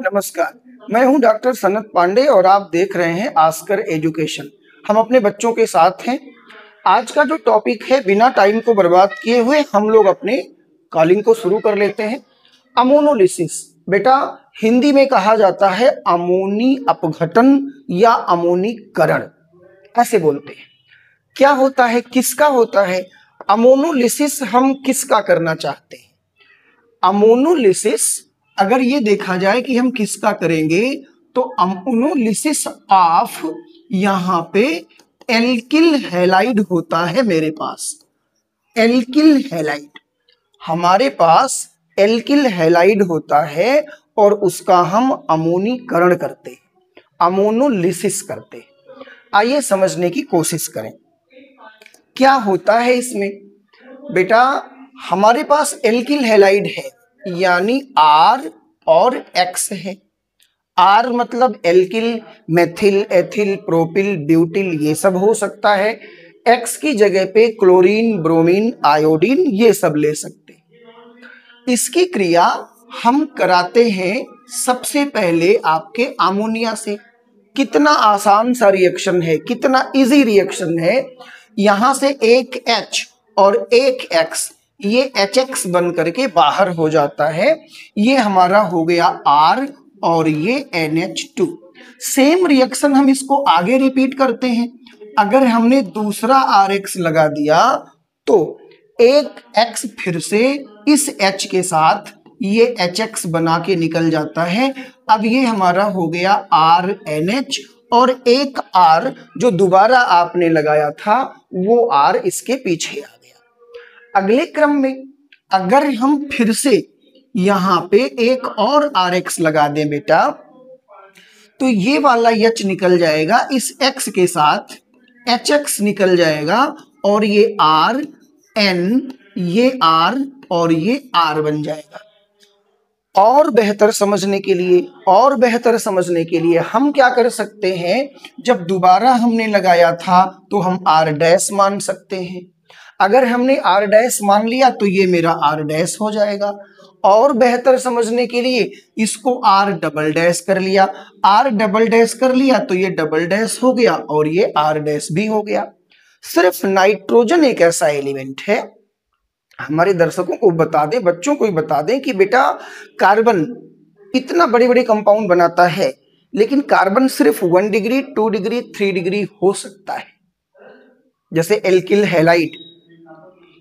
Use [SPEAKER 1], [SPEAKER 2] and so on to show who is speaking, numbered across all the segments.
[SPEAKER 1] नमस्कार, मैं हूं डॉक्टर सनत पांडे और आप देख रहे हैं आस्कर एजुकेशन। हम अपने बच्चों के साथ हैं। आज का जो टॉपिक है, बिना टाइम को बर्बाद किए हुए हम लोग अपने कॉलिंग को शुरू कर लेते हैं। अमोनोलिसिस बेटा हिंदी में कहा जाता है अमोनी अपघटन या अमोनीकरण, ऐसे बोलते हैं। क्या होता है, किसका होता है अमोनोलिसिस? हम किसका करना चाहते हैं अमोनोलिसिस? अगर ये देखा जाए कि हम किसका करेंगे तो अमोनोलिसिस ऑफ, यहां पे एल्किल हैलाइड होता है मेरे पास। एल्किल हैलाइड, हमारे पास एल्किल हैलाइड होता है और उसका हम अमोनीकरण करते हैं, अमोनोलिसिस करते हैं। आइए समझने की कोशिश करें क्या होता है इसमें। बेटा हमारे पास एल्किल हैलाइड है, यानी R और X है। R मतलब alkyl, methyl, ethyl, propyl, butyl, ये सब हो सकता है। X की जगह पे क्लोरीन, ब्रोमीन, आयोडीन, ये सब ले सकते हैं। इसकी क्रिया हम कराते हैं सबसे पहले आपके अमोनिया से। कितना आसान सा रिएक्शन है, कितना इजी रिएक्शन है। यहां से एक H और एक X, ये HX बन करके बाहर हो जाता है। ये हमारा हो गया R और ये NH2। सेम रिएक्शन हम इसको आगे रिपीट करते हैं। अगर हमने दूसरा RX लगा दिया तो एक X फिर से इस H के साथ ये HX बना के निकल जाता है। अब ये हमारा हो गया RNH और एक R जो दोबारा आपने लगाया था वो R इसके पीछे आ गया। अगले क्रम में अगर हम फिर से यहां पे एक और RX लगा दें बेटा, तो ये वाला H निकल जाएगा इस X के साथ, HX निकल जाएगा और ये RN, ये R और ये R बन जाएगा। और बेहतर समझने के लिए हम क्या कर सकते हैं, जब दोबारा हमने लगाया था तो हम R डैश मान सकते हैं। अगर हमने R डैश मान लिया तो ये मेरा R डैश हो जाएगा। और बेहतर समझने के लिए इसको R डबल डैश कर लिया, R डबल डैश कर लिया तो ये डबल डैश हो गया और ये R डैश भी हो गया। सिर्फ नाइट्रोजन एक ऐसा एलिमेंट है, हमारे दर्शकों को बता दें, बच्चों को ही बता दें कि बेटा कार्बन इतना बड़े बड़े कंपाउंड बनाता है, लेकिन कार्बन सिर्फ 1 डिग्री, 2 डिग्री, 3 डिग्री हो सकता है। जैसे एल्किल हैलाइड,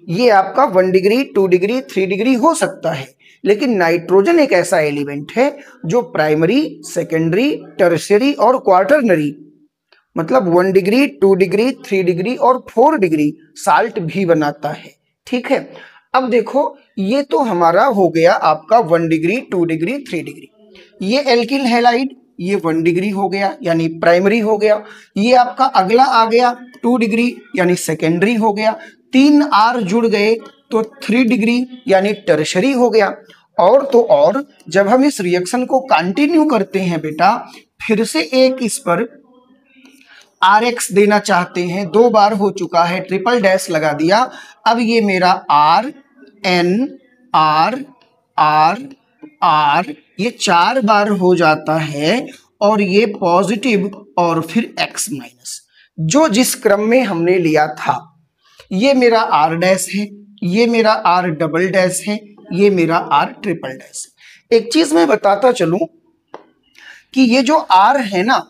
[SPEAKER 1] ये आपका 1 डिग्री, 2 डिग्री, 3 डिग्री हो सकता है। लेकिन नाइट्रोजन एक ऐसा एलिमेंट है जो प्राइमरी, सेकेंडरी, टर्शियरी और क्वार्टरनरी, मतलब 1 डिग्री, 2 डिग्री, 3 डिग्री और 4 डिग्री साल्ट भी बनाता है। ठीक है, अब देखो ये तो हमारा हो गया आपका 1 डिग्री, 2 डिग्री, 3 डिग्री। ये एल्किल हैलाइड, ये 1 डिग्री हो गया यानी प्राइमरी हो गया। ये आपका अगला आ गया 2 डिग्री यानी सेकेंडरी हो गया। 3 R जुड़ गए तो 3 डिग्री यानी टर्शरी हो गया। और तो और जब हम इस रिएक्शन को कंटिन्यू करते हैं बेटा, फिर से एक इस पर RX देना चाहते हैं, 2 बार हो चुका है, ट्रिपल डैश लगा दिया। अब ये मेरा R N R R R ये 4 बार हो जाता है और ये पॉजिटिव और फिर X माइनस, जो जिस क्रम में हमने लिया था। ये मेरा R डैश है, ये मेरा R डबल डैश है, ये मेरा R ट्रिपल डैश है। एक चीज मैं बताता चलूं कि ये जो R है ना,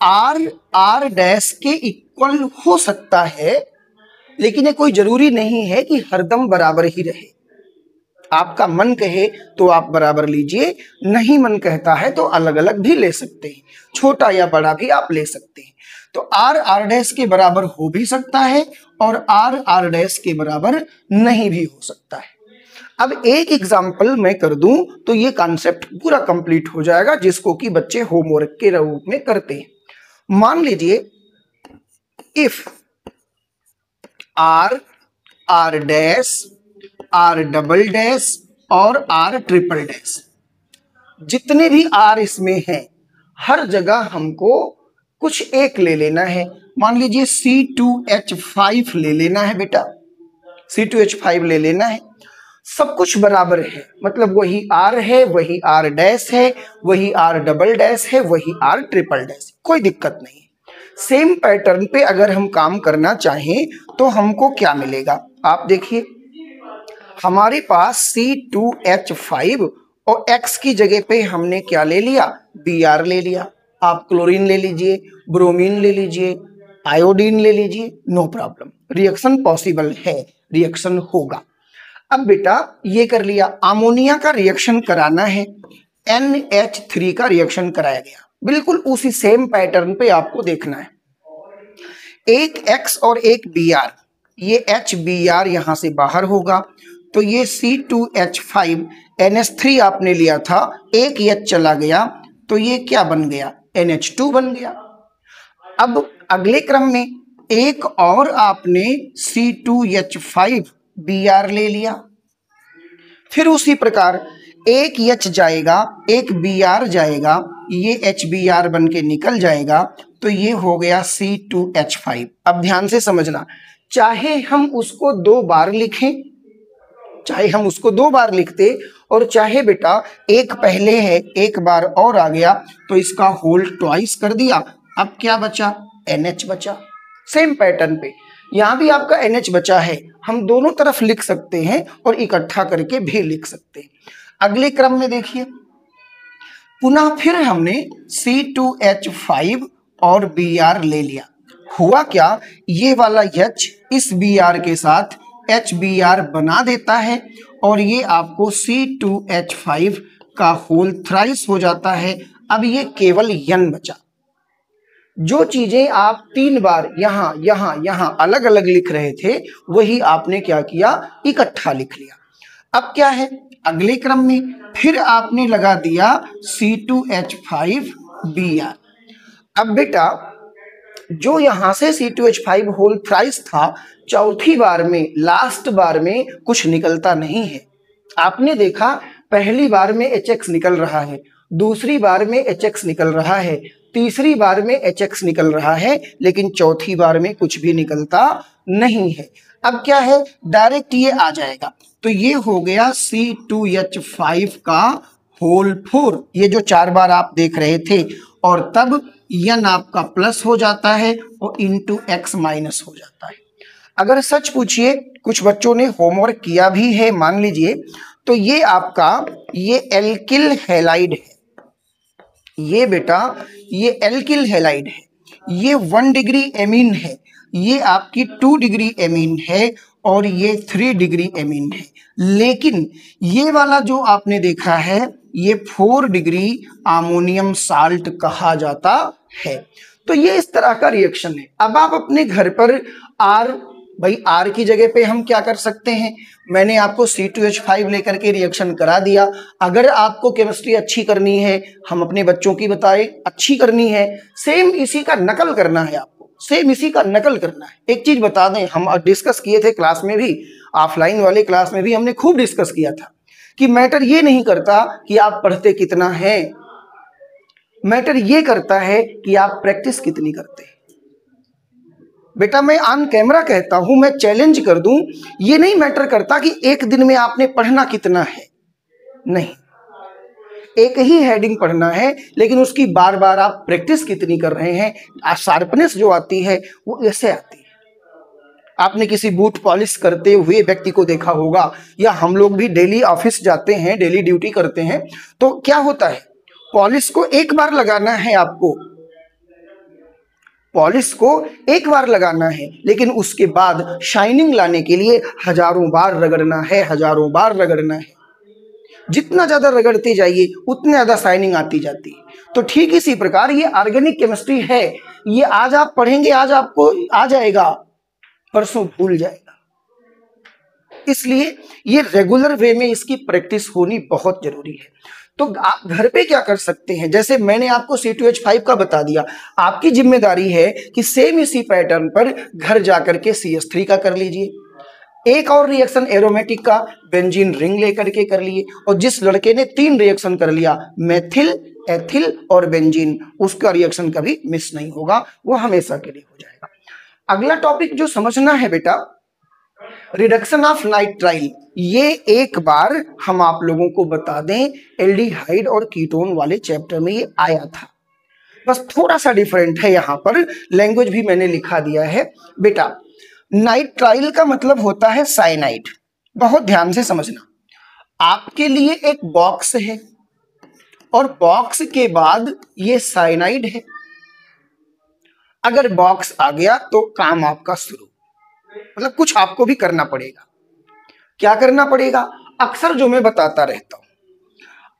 [SPEAKER 1] R डैश के इक्वल हो सकता है, लेकिन ये कोई जरूरी नहीं है कि हरदम बराबर ही रहे। आपका मन कहे तो आप बराबर लीजिए, नहीं मन कहता है तो अलग अलग भी ले सकते हैं, छोटा या बड़ा भी आप ले सकते हैं। तो R डैश के बराबर हो भी सकता है और R डैश के बराबर नहीं भी हो सकता है। अब एक एग्जाम्पल मैं कर दूं तो ये कॉन्सेप्ट पूरा कंप्लीट हो जाएगा, जिसको कि बच्चे होमवर्क के रूप में करते हैं। मान लीजिए if R dash, R double dash और R ट्रिपल डैश, जितने भी R इसमें हैं हर जगह हमको कुछ एक ले लेना है। मान लीजिए C2H5 ले लेना है बेटा, C2H5 ले लेना है। सब कुछ बराबर है, मतलब वही R है, वही R डैश है, वही R डबल डैश है, वही R ट्रिपल डैश, कोई दिक्कत नहीं है। सेम पैटर्न पे अगर हम काम करना चाहें तो हमको क्या मिलेगा, आप देखिए हमारे पास C2H5 और X की जगह पे हमने क्या ले लिया, Br ले लिया। आप क्लोरीन ले लीजिए, ब्रोमीन ले लीजिए, आयोडीन ले लीजिए, नो प्रॉब्लम, रिएक्शन पॉसिबल है, रिएक्शन होगा। अब बेटा ये कर लिया, अमोनिया का रिएक्शन कराना है, NH3 का रिएक्शन कराया गया, बिल्कुल उसी सेम पैटर्न पे आपको देखना है। एक X और एक Br, ये HBr यहां से बाहर होगा, तो ये C2H5 NH3 आपने लिया था, एक H चला गया तो ये क्या बन गया, NH2 बन गया। अब अगले क्रम में एक और आपने C2H5Br ले लिया, फिर उसी प्रकार एक H जाएगा, एक Br जाएगा, ये HBr बन के निकल जाएगा, तो ये हो गया C2H5। अब ध्यान से समझना, चाहे हम उसको 2 बार लिखें, चाहे हम उसको 2 बार लिखते और चाहे बेटा एक पहले है एक बार और आ गया तो इसका होल ट्वाइस कर दिया, अब क्या बचा, NH बचा। सेम पैटर्न पे यहां भी आपका NH बचा है, हम दोनों तरफ लिख सकते हैं और इकट्ठा करके भी लिख सकते हैं। अगले क्रम में देखिए, पुनः फिर हमने C2H5 और Br ले लिया, हुआ क्या, ये वाला H इस Br के साथ HBr बना देता है और ये आपको C2H5 का होल थ्राइस हो जाता है। अब ये केवल N बचा। जो चीजें आप 3 बार यहां यहां यहां अलग अलग लिख रहे थे वही आपने क्या किया, इकट्ठा लिख लिया। अब क्या है, अगले क्रम में फिर आपने लगा दिया C2H5Br। अब बेटा जो यहां से C2H5 होल थ्राइस था, चौथी बार में लास्ट बार में कुछ निकलता नहीं है। आपने देखा पहली बार में HX निकल रहा है, दूसरी बार में HX निकल रहा है, तीसरी बार में HX निकल रहा है, लेकिन चौथी बार में कुछ भी निकलता नहीं है। अब क्या है, डायरेक्ट ये आ जाएगा, तो ये हो गया C2H5 का होल 4, ये जो 4 बार आप देख रहे थे, और तब N आपका प्लस हो जाता है और इंटू X माइनस हो जाता है। अगर सच पूछिए, कुछ बच्चों ने होमवर्क किया भी है मान लीजिए, तो ये आपका ये एल्किल हैलाइड है, ये बेटा ये एल्किल हैलाइड है, ये 1 डिग्री एमीन है, ये आपकी 2 डिग्री एमीन है और ये 3 डिग्री एमीन है। लेकिन ये वाला जो आपने देखा है ये 4 डिग्री अमोनियम साल्ट कहा जाता है। तो ये इस तरह का रिएक्शन है। अब आप अपने घर पर भाई R की जगह पे हम क्या कर सकते हैं, मैंने आपको C2H5 लेकर के रिएक्शन करा दिया। अगर आपको केमिस्ट्री अच्छी करनी है, हम अपने बच्चों की बताएं अच्छी करनी है, सेम इसी का नकल करना है आपको, सेम इसी का नकल करना है। एक चीज बता दें, हम डिस्कस किए थे क्लास में भी, ऑफलाइन वाले क्लास में भी हमने खूब डिस्कस किया था कि मैटर ये नहीं करता कि आप पढ़ते कितना है, मैटर ये करता है कि आप प्रैक्टिस कितनी करते हैं। बेटा मैं ऑन कैमरा कहता हूं, मैं चैलेंज कर दूं, ये नहीं मैटर करता कि एक दिन में आपने पढ़ना कितना है, नहीं, एक ही हेडिंग पढ़ना है, लेकिन उसकी बार बार आप प्रैक्टिस कितनी कर रहे हैं। शार्पनेस जो आती है वो ऐसे आती है। आपने किसी बूट पॉलिश करते हुए व्यक्ति को देखा होगा, या हम लोग भी डेली ऑफिस जाते हैं, डेली ड्यूटी करते हैं, तो क्या होता है, पॉलिश को एक बार लगाना है, आपको पॉलिश को एक बार लगाना है, लेकिन उसके बाद शाइनिंग लाने के लिए हजारों बार रगड़ना है, हजारों बार रगड़ना है। जितना ज्यादा रगड़ते जाइए उतनी ज्यादा शाइनिंग आती जाती है। तो ठीक इसी प्रकार ये ऑर्गेनिक केमिस्ट्री है, ये आज आप पढ़ेंगे, आज आपको आ जाएगा, परसों भूल जाएगा। इसलिए ये रेगुलर वे में इसकी प्रैक्टिस होनी बहुत जरूरी है। तो आप घर पे क्या कर सकते हैं, जैसे मैंने आपको C2H5 का बता दिया, आपकी जिम्मेदारी है कि सेम इसी पैटर्न पर घर जाकर के CH3 का कर लीजिए। एक और रिएक्शन एरोमेटिक का बेंजीन रिंग लेकर के कर लिए, और जिस लड़के ने 3 रिएक्शन कर लिया, मेथिल, एथिल और बेंजीन, उसका रिएक्शन कभी मिस नहीं होगा, वो हमेशा के लिए हो जाएगा। अगला टॉपिक जो समझना है बेटा, रिडक्शन ऑफ नाइट्राइल, ये एक बार हम आप लोगों को बता दें एल्डिहाइड और कीटोन वाले चैप्टर में ये आया था, बस थोड़ा सा डिफरेंट है, यहाँ पर लैंग्वेज भी मैंने लिखा दिया है बेटा। नाइट्राइल का मतलब होता है साइनाइड। बहुत ध्यान से समझना, आपके लिए एक बॉक्स है और बॉक्स के बाद ये साइनाइड है। अगर बॉक्स आ गया तो काम आपका शुरू, मतलब कुछ आपको भी करना पड़ेगा। क्या करना पड़ेगा? अक्सर जो मैं बताता रहता हूं।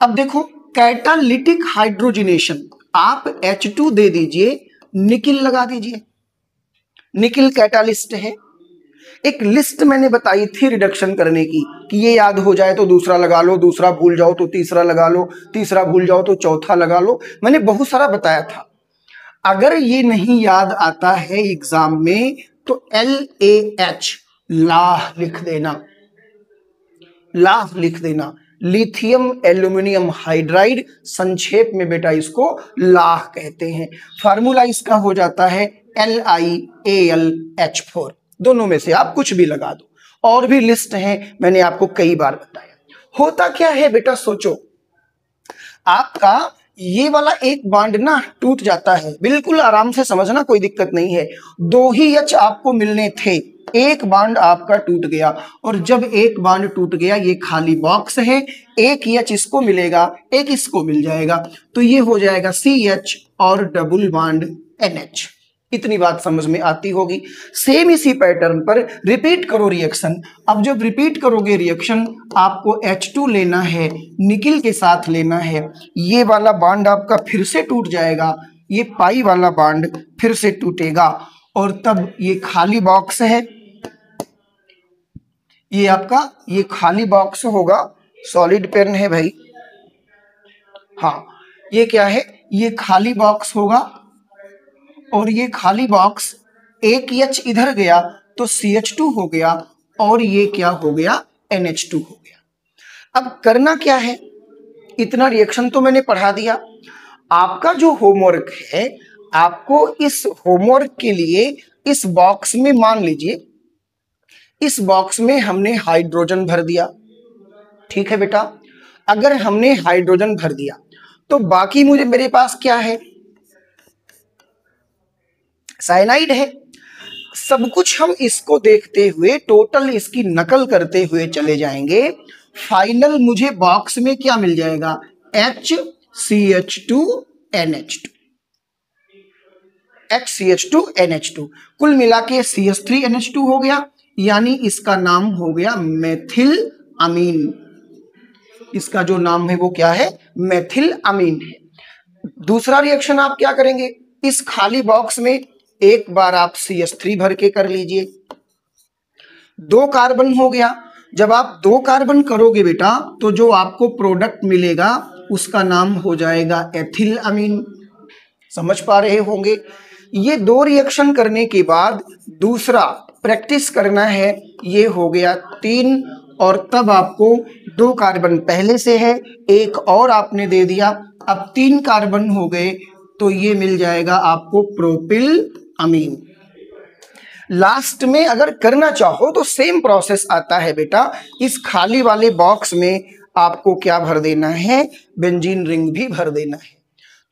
[SPEAKER 1] अब देखो, कैटालिटिक हाइड्रोजनेशन, आप H2 दे दीजिए, निकिल लगा दीजिए, निकिल कैटालिस्ट है। एक लिस्ट मैंने बताई थी रिडक्शन करने की कि ये याद हो जाए तो दूसरा लगा लो, दूसरा भूल जाओ तो तीसरा लगा लो, तीसरा भूल जाओ तो चौथा लगा लो, मैंने बहुत सारा बताया था। अगर ये नहीं याद आता है एग्जाम में तो LAH लाह लिख देना, लाह लिख देना, लिथियम एल्यूमिनियम हाइड्राइड, संक्षेप में बेटा इसको लाह कहते हैं। फार्मूला इसका हो जाता है LiAlH4, दोनों में से आप कुछ भी लगा दो। और भी लिस्ट है, मैंने आपको कई बार बताया। होता क्या है बेटा, सोचो, आपका ये वाला एक बांड ना टूट जाता है, बिल्कुल आराम से समझना, कोई दिक्कत नहीं है। 2 ही H आपको मिलने थे, एक बांड आपका टूट गया, और जब एक बांड टूट गया, ये खाली बॉक्स है, एक H इसको मिलेगा, एक इसको मिल जाएगा, तो ये हो जाएगा CH और डबल बांड NH। इतनी बात समझ में आती होगी। सेम इसी पैटर्न पर रिपीट करो रिएक्शन। अब जब रिपीट करोगे रिएक्शन, आपको H2 लेना है, निकिल के साथ लेना है, ये वाला बांड आपका फिर से टूट जाएगा, ये पाई वाला बांड फिर से टूटेगा, और तब ये खाली बॉक्स है, ये आपका ये खाली बॉक्स होगा। सॉलिड पेन है भाई, हाँ, ये क्या है, ये खाली बॉक्स होगा, और ये खाली बॉक्स एक H इधर गया तो CH2 हो गया, और ये क्या हो गया, NH2 हो गया। अब करना क्या है, इतना रिएक्शन तो मैंने पढ़ा दिया। आपका जो होमवर्क है, आपको इस होमवर्क के लिए इस बॉक्स में, मान लीजिए इस बॉक्स में हमने हाइड्रोजन भर दिया, ठीक है बेटा। अगर हमने हाइड्रोजन भर दिया तो बाकी मेरे पास क्या है, साइनाइड है। सब कुछ हम इसको देखते हुए, टोटल इसकी नकल करते हुए चले जाएंगे। फाइनल मुझे बॉक्स में क्या मिल जाएगा, HCH2 NH2, HCH2 NH2, कुल मिला के CH3 NH2 हो गया, यानी इसका नाम हो गया मेथिल अमीन। इसका जो नाम है वो क्या है, मेथिल अमीन है। दूसरा रिएक्शन आप क्या करेंगे, इस खाली बॉक्स में एक बार आप CH3 भर के कर लीजिए, 2 कार्बन हो गया। जब आप 2 कार्बन करोगे बेटा, तो जो आपको प्रोडक्ट मिलेगा उसका नाम हो जाएगा एथिल अमीन। समझ पा रहे होंगे। ये 2 रिएक्शन करने के बाद दूसरा प्रैक्टिस करना है, ये हो गया 3, और तब आपको 2 कार्बन पहले से है, एक और आपने दे दिया, अब 3 कार्बन हो गए, तो ये मिल जाएगा आपको प्रोपिल अमीन। लास्ट में अगर करना चाहो तो सेम प्रोसेस आता है बेटा, इस खाली वाले बॉक्स में आपको क्या भर देना है, बेंजीन रिंग भी भर देना है।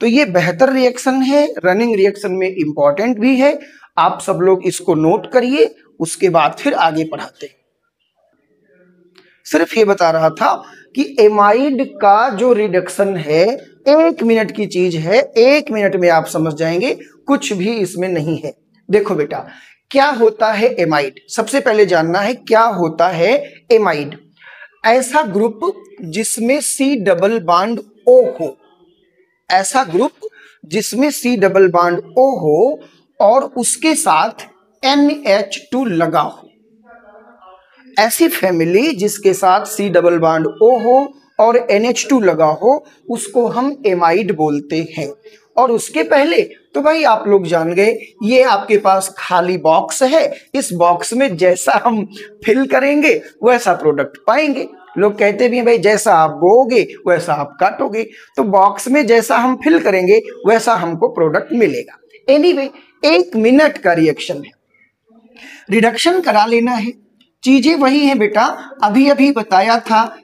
[SPEAKER 1] तो ये बेहतर रिएक्शन है, रनिंग रिएक्शन में इंपॉर्टेंट भी है। आप सब लोग इसको नोट करिए, उसके बाद फिर आगे पढ़ाते हैं। सिर्फ ये बता रहा था कि एमाइड का जो रिडक्शन है 1 मिनट की चीज है, 1 मिनट में आप समझ जाएंगे, कुछ भी इसमें नहीं है। देखो बेटा, क्या होता है एमाइड, सबसे पहले जानना है क्या होता है एमाइड। ऐसा ग्रुप जिसमें C डबल बांड O हो, ऐसा ग्रुप जिसमें C डबल बांड O हो और उसके साथ NH2 लगा हो, ऐसी फैमिली जिसके साथ C डबल बांड O हो और NH2 लगा हो, उसको हम एमाइड बोलते हैं। और उसके पहले तो भाई आप लोग जान गए, ये आपके पास खाली बॉक्स है, इस बॉक्स में जैसा हम फिल करेंगे वैसा प्रोडक्ट पाएंगे। लोग कहते भी हैं भाई जैसा आप बोओगे वैसा आप काटोगे, तो बॉक्स में जैसा हम फिल करेंगे वैसा हमको प्रोडक्ट मिलेगा। एनीवे, 1 मिनट का रिएक्शन है, रिडक्शन करा लेना है। चीजें वही हैं बेटा, अभी अभी बताया था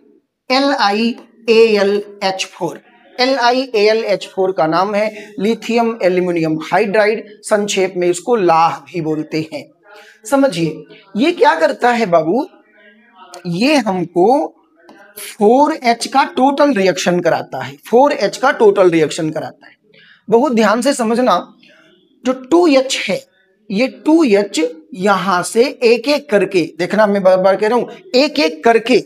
[SPEAKER 1] LiAlH4। LiAlH4 का नाम है लिथियम एल्यूमिनियम हाइड्राइड, संक्षेप में इसको लाह भी बोलते हैं। समझिए ये क्या करता है बाबू, ये हमको 4H का टोटल रिएक्शन कराता है, 4H का टोटल रिएक्शन कराता है। बहुत ध्यान से समझना, जो 2H है ये 2H यहां से एक एक करके, देखना मैं बार बार कह रहा हूं, एक एक करके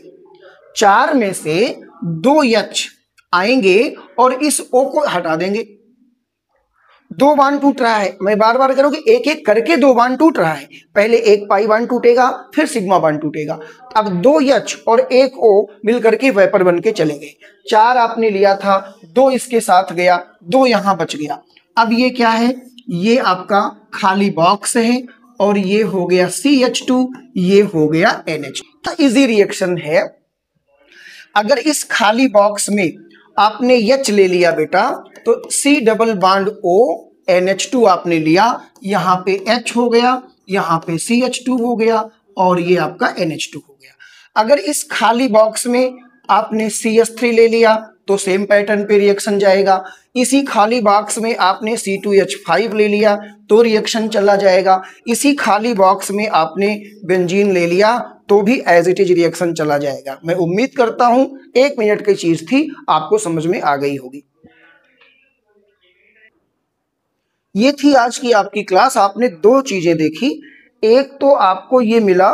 [SPEAKER 1] 4 में से 2H आएंगे और इस O को हटा देंगे। 2 बांड टूट रहा है, मैं बार बार कह रहा हूं कि एक एक करके 2 बांड टूट रहा है। पहले एक पाई बांड टूटेगा, फिर सिग्मा बांड टूटेगा। अब 2H और एक O मिलकर के वेपर बन के चले गए। 4 आपने लिया था, 2 इसके साथ गया, 2 यहां बच गया। अब ये क्या है, ये आपका खाली बॉक्स है और ये हो गया CH2, ये हो गया NH। तो इजी रिएक्शन है। अगर इस खाली बॉक्स में आपने H ले लिया बेटा, तो C double bond O NH2 आपने लिया, यहां पे H हो गया, यहां पे CH2 हो गया और ये आपका NH2 हो गया। अगर इस खाली बॉक्स में आपने CH3 ले लिया तो सेम पैटर्न पे रिएक्शन जाएगा। इसी खाली बॉक्स में आपने C2H5 ले लिया तो रिएक्शन चला जाएगा। इसी खाली बॉक्स में आपने बेंजीन ले लिया तो भी एज इट इज रिएक्शन चला जाएगा। मैं उम्मीद करता हूं 1 मिनट की चीज थी, आपको समझ में आ गई होगी। ये थी आज की आपकी क्लास। आपने 2 चीजें देखी, एक तो आपको ये मिला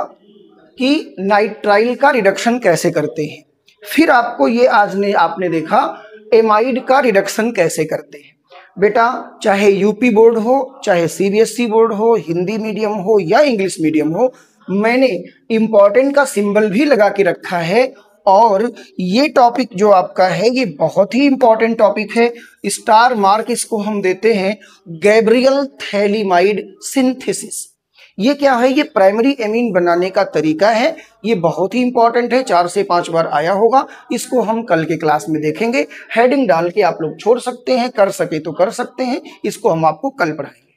[SPEAKER 1] कि नाइट्राइल का रिडक्शन कैसे करते हैं, फिर आपको ये आपने देखा एमाइड का रिडक्शन कैसे करते हैं। बेटा चाहे यूपी बोर्ड हो, चाहे CBSE बोर्ड हो, हिंदी मीडियम हो या इंग्लिश मीडियम हो, मैंने इंपॉर्टेंट का सिंबल भी लगा के रखा है। और ये टॉपिक जो आपका है ये बहुत ही इंपॉर्टेंट टॉपिक है। स्टार मार्क इसको हम देते हैं गैब्रियल थैलिमाइड सिंथेसिस। ये क्या है, ये प्राइमरी एमीन बनाने का तरीका है। ये बहुत ही इंपॉर्टेंट है, 4 से 5 बार आया होगा। इसको हम कल के क्लास में देखेंगे। हेडिंग डाल के आप लोग छोड़ सकते हैं, कर सके तो कर सकते हैं, इसको हम आपको कल पढ़ाएंगे।